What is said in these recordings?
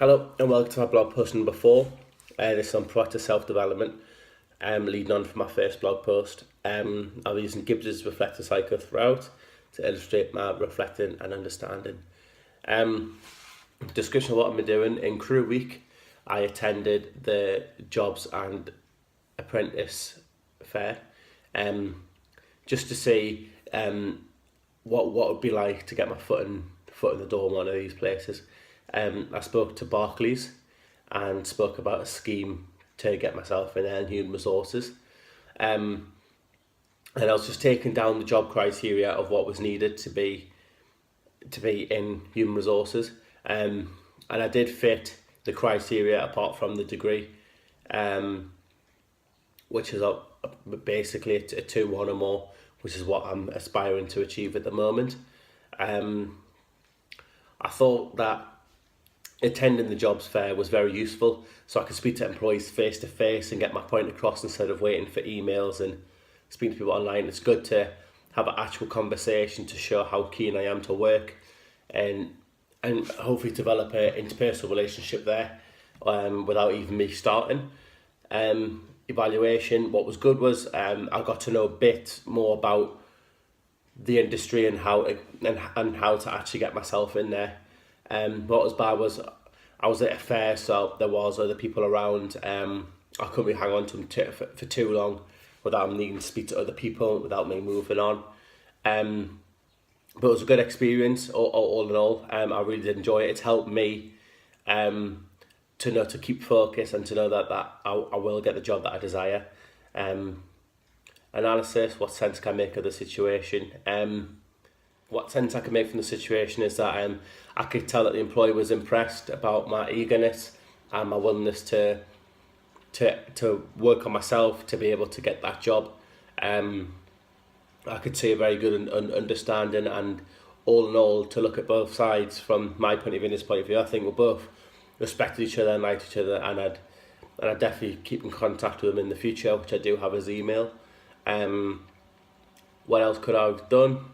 Hello and welcome to my blog post number 4. This is on proactive self-development, leading on from my first blog post. I'll be using Gibbs's reflective cycle throughout to illustrate my reflecting and understanding. Description of what I've been doing. In Crew Week, I attended the Jobs and Apprentice Fair just to see what it would be like to get my foot in the door in one of these places. I spoke to Barclays and spoke about a scheme to get myself in there in human resources. And I was just taking down the job criteria of what was needed to be in human resources. And I did fit the criteria apart from the degree, which is basically a 2-1 or more, which is what I'm aspiring to achieve at the moment. I thought that attending the jobs fair was very useful, so I could speak to employees face to face and get my point across instead of waiting for emails and speaking to people online. It's good to have an actual conversation to show how keen I am to work and hopefully develop an interpersonal relationship there without even me starting. Evaluation, what was good was I got to know a bit more about the industry and how to actually get myself in there. What was bad was I was at a fair, so there was other people around. I couldn't really hang on to them for too long without needing to speak to other people, without me moving on. But it was a good experience all in all. I really did enjoy it. It's helped me to know to keep focus and to know that I will get the job that I desire. Analysis, what sense can I make of the situation? What sense I can make from the situation is that I could tell that the employee was impressed about my eagerness and my willingness to work on myself to be able to get that job. I could see a very good understanding, and all in all, to look at both sides from my point of view and his point of view, I think we both respected each other and liked each other, and I'd definitely keep in contact with him in the future, which I do have his email. What else could I have done?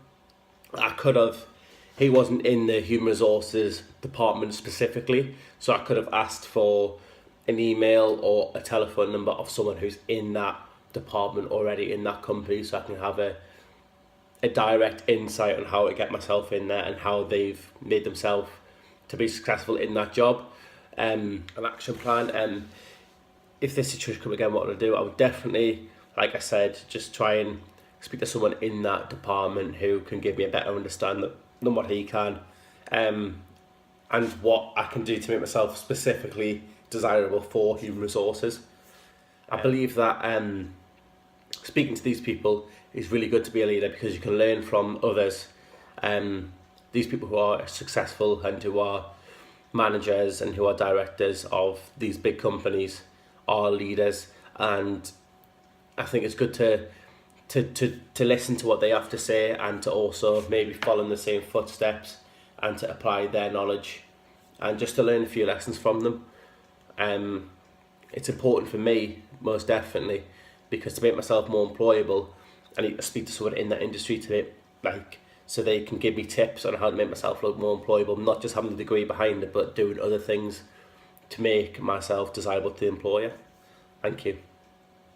He wasn't in the human resources department specifically, so I could have asked for an email or a telephone number of someone who's in that department already in that company, so I can have a direct insight on how to get myself in there and how they've made themselves to be successful in that job. An action plan. If this situation comes again, what would I do? I would definitely, like I said, just try and speak to someone in that department who can give me a better understanding than what he can, and what I can do to make myself specifically desirable for human resources. I believe that speaking to these people is really good to be a leader because you can learn from others. These people who are successful and who are managers and who are directors of these big companies are leaders, and I think it's good to listen to what they have to say and to also maybe follow in the same footsteps and to apply their knowledge and just to learn a few lessons from them. It's important for me, most definitely, because to make myself more employable, I need to speak to someone in that industry so they can give me tips on how to make myself look more employable, not just having the degree behind it, but doing other things to make myself desirable to the employer. Thank you.